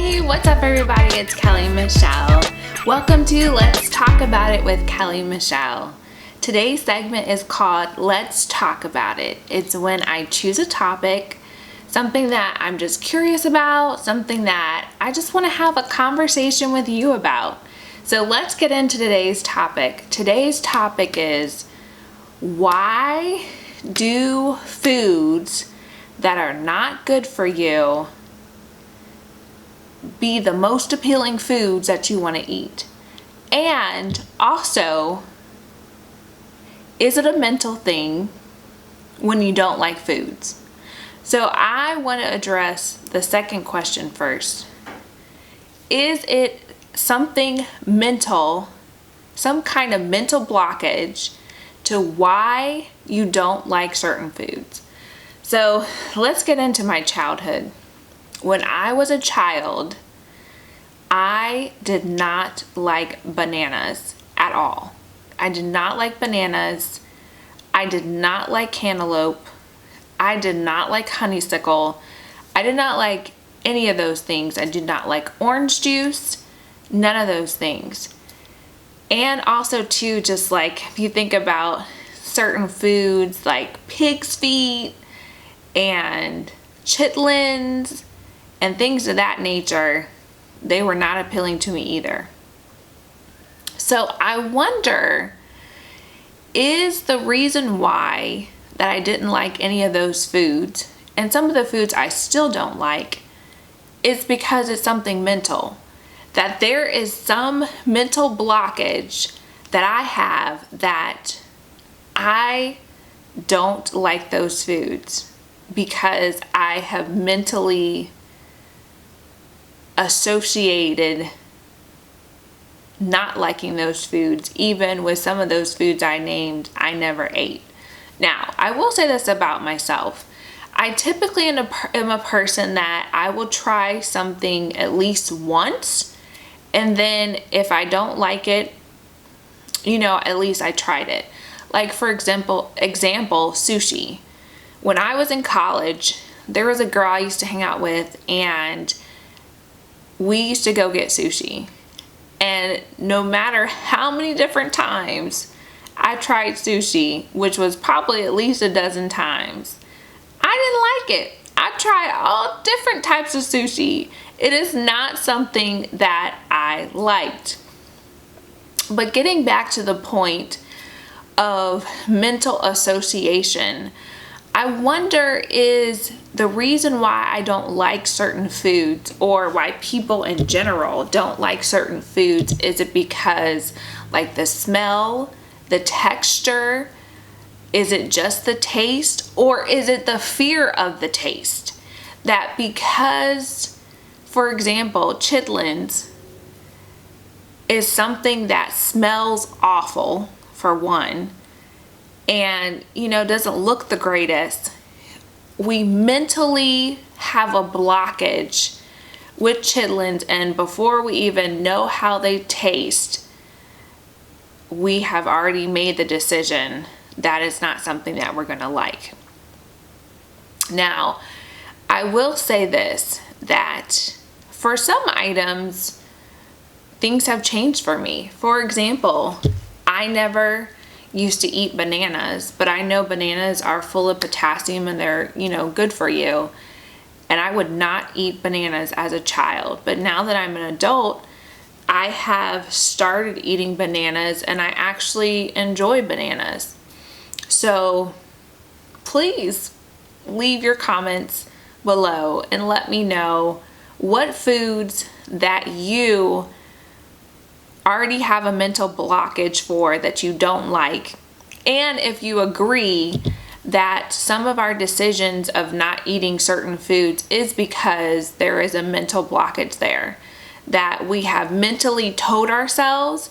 Hey, what's up everybody? It's Kelley Michelle. Welcome to Let's Talk About It with Kelley Michelle. Today's segment is called Let's Talk About It. It's when I choose a topic, something that I'm just curious about, something that I just want to have a conversation with you about. So let's get into today's topic. Today's topic is, why do foods that are not good for you be the most appealing foods that you want to eat? And also, is it a mental thing when you don't like foods? So I want to address the second question first. Is it something mental, some kind of mental blockage to why you don't like certain foods? So let's get into my childhood. When I was a child, I did not like bananas at all. I did not like bananas. I did not like cantaloupe. I did not like honeysuckle. I did not like any of those things. I did not like orange juice. None of those things. And also too, just like if you think about certain foods like pig's feet and chitlins and things of that nature, they were not appealing to me either. So I wonder, is the reason why that I didn't like any of those foods, and some of the foods I still don't like, is because it's something mental. That there is some mental blockage that I have that I don't like those foods because I have mentally associated not liking those foods. Even with some of those foods I named, I never ate. Now, I will say this about myself. I typically am a person that I will try something at least once, and then if I don't like it, at least I tried it. Like for example, sushi. When I was in college, there was a girl I used to hang out with, and we used to go get sushi. And no matter how many different times I tried sushi, which was probably at least a dozen times, I didn't like it. I tried all different types of sushi. It is not something that I liked. But getting back to the point of mental association, I wonder, is the reason why I don't like certain foods, or why people in general don't like certain foods, is it because like the smell, the texture? Is it just the taste, or is it the fear of the taste? That because, for example, chitlins is something that smells awful, for one, and doesn't look the greatest, we mentally have a blockage with chitlins, and before we even know how they taste, we have already made the decision that it's not something that we're gonna like. Now, I will say this, that for some items, things have changed for me. For example, I never used to eat bananas, but I know bananas are full of potassium and they're, good for you. And I would not eat bananas as a child. But now that I'm an adult, I have started eating bananas, and I actually enjoy bananas. So please leave your comments below and let me know what foods that you already have a mental blockage for, that you don't like, and if you agree that some of our decisions of not eating certain foods is because there is a mental blockage there, that we have mentally told ourselves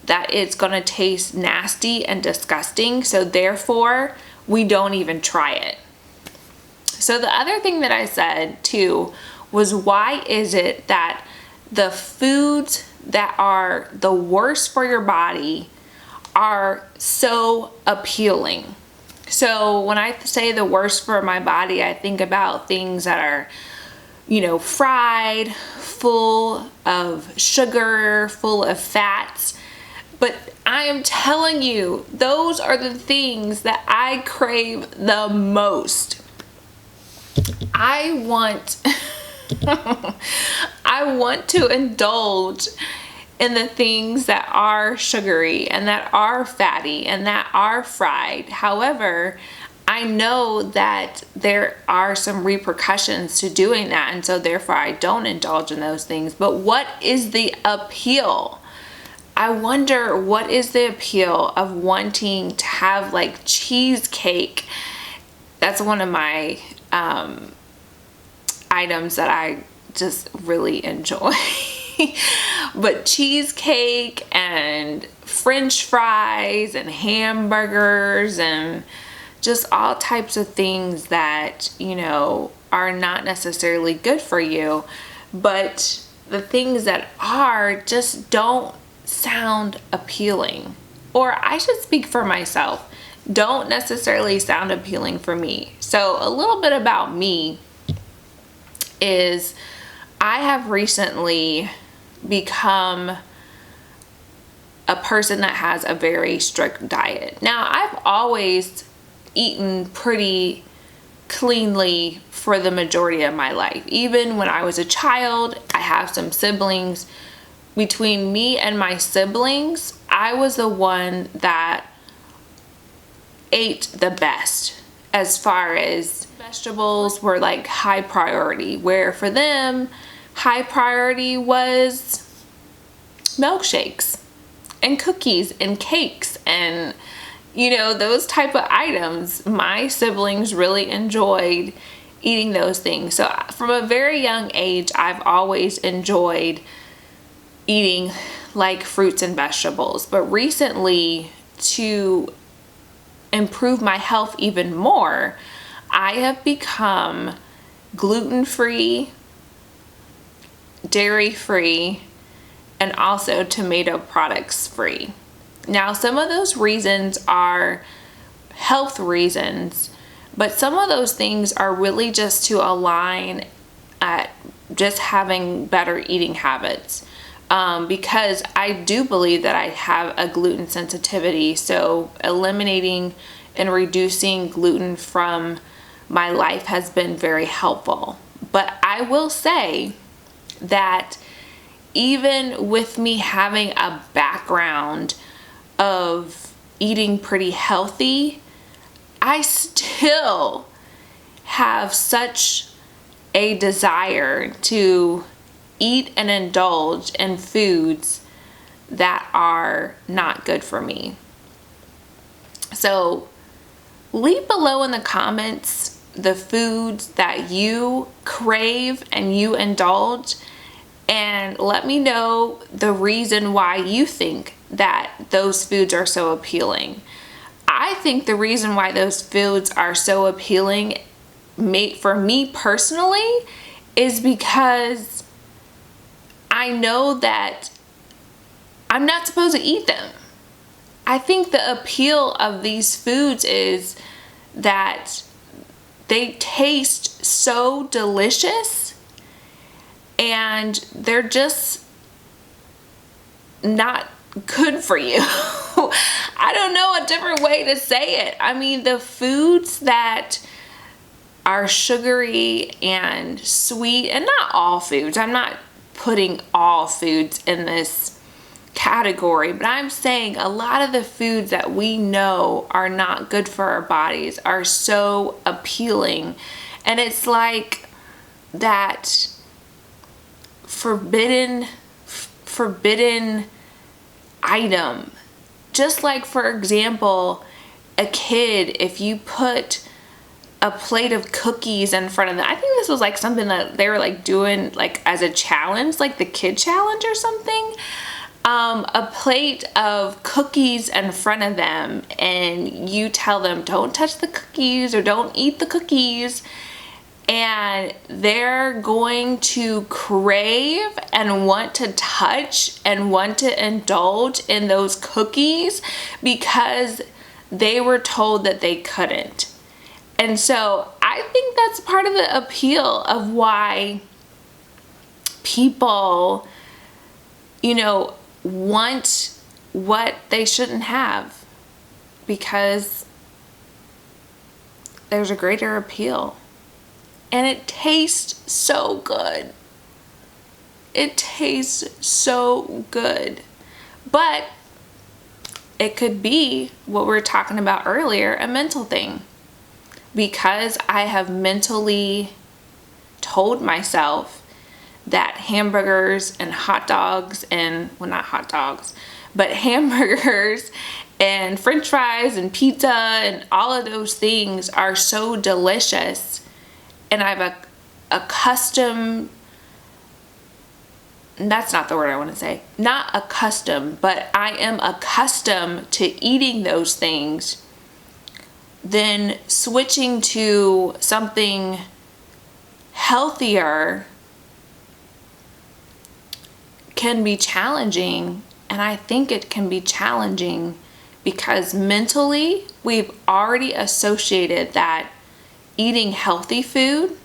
that it's going to taste nasty and disgusting, so therefore we don't even try it. So the other thing that I said too was, why is it that the foods that are the worst for your body are so appealing? So when I say the worst for my body, I think about things that are fried, full of sugar, full of fats. But I am telling you, those are the things that I crave the most. I want I want to indulge in the things that are sugary and that are fatty and that are fried. However, I know that there are some repercussions to doing that, and so therefore I don't indulge in those things. But what is the appeal? I wonder, what is the appeal of wanting to have like cheesecake? That's one of my items that I just really enjoy. But cheesecake and French fries and hamburgers and just all types of things that, are not necessarily good for you, but the things that are just don't sound appealing. Or I should speak for myself, don't necessarily sound appealing for me. So a little bit about me is I have recently become a person that has a very strict diet. Now, I've always eaten pretty cleanly for the majority of my life. Even when I was a child, I have some siblings. Between me and my siblings, I was the one that ate the best as far as vegetables were like high priority, where for them, high priority was milkshakes and cookies and cakes and those type of items. My siblings really enjoyed eating those things. So from a very young age, I've always enjoyed eating like fruits and vegetables. But recently, to improve my health even more, I have become gluten-free, dairy-free, and also tomato products free. Now, some of those reasons are health reasons, but some of those things are really just to align at just having better eating habits. Because I do believe that I have a gluten sensitivity, so eliminating and reducing gluten from my life has been very helpful. But I will say that even with me having a background of eating pretty healthy, I still have such a desire to eat and indulge in foods that are not good for me. So leave below in the comments the foods that you crave and you indulge, and let me know the reason why you think that those foods are so appealing. I think the reason why those foods are so appealing, for me personally, is because I know that I'm not supposed to eat them. I think the appeal of these foods is that they taste so delicious and they're just not good for you. I don't know a different way to say it. I mean, the foods that are sugary and sweet, and not all foods, I'm not putting all foods in this category, but I'm saying a lot of the foods that we know are not good for our bodies are so appealing. And it's like that forbidden item. Just like, for example, a kid, if you put a plate of cookies in front of them, I think this was like something that they were like doing like as a challenge, like the kid challenge or something. A plate of cookies in front of them, and you tell them don't touch the cookies or don't eat the cookies, and they're going to crave and want to touch and want to indulge in those cookies because they were told that they couldn't. And so I think that's part of the appeal of why people, want what they shouldn't have because there's a greater appeal. And it tastes so good. It tastes so good. But it could be what we were talking about earlier, a mental thing. Because I have mentally told myself that hamburgers and hot dogs and, well, not hot dogs, but hamburgers and french fries and pizza and all of those things are so delicious. And I've accustomed, that's not the word I want to say, not accustomed, but I am accustomed to eating those things. Then switching to something healthier can be challenging. And I think it can be challenging because mentally we've already associated that eating healthy food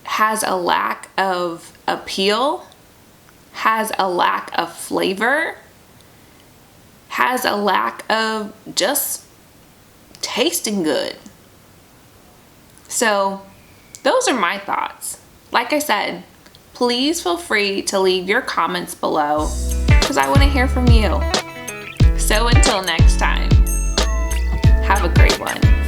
has a lack of appeal, has a lack of flavor, has a lack of just tasting good. So those are my thoughts. Like I said, please feel free to leave your comments below because I want to hear from you. So until next time, have a great one.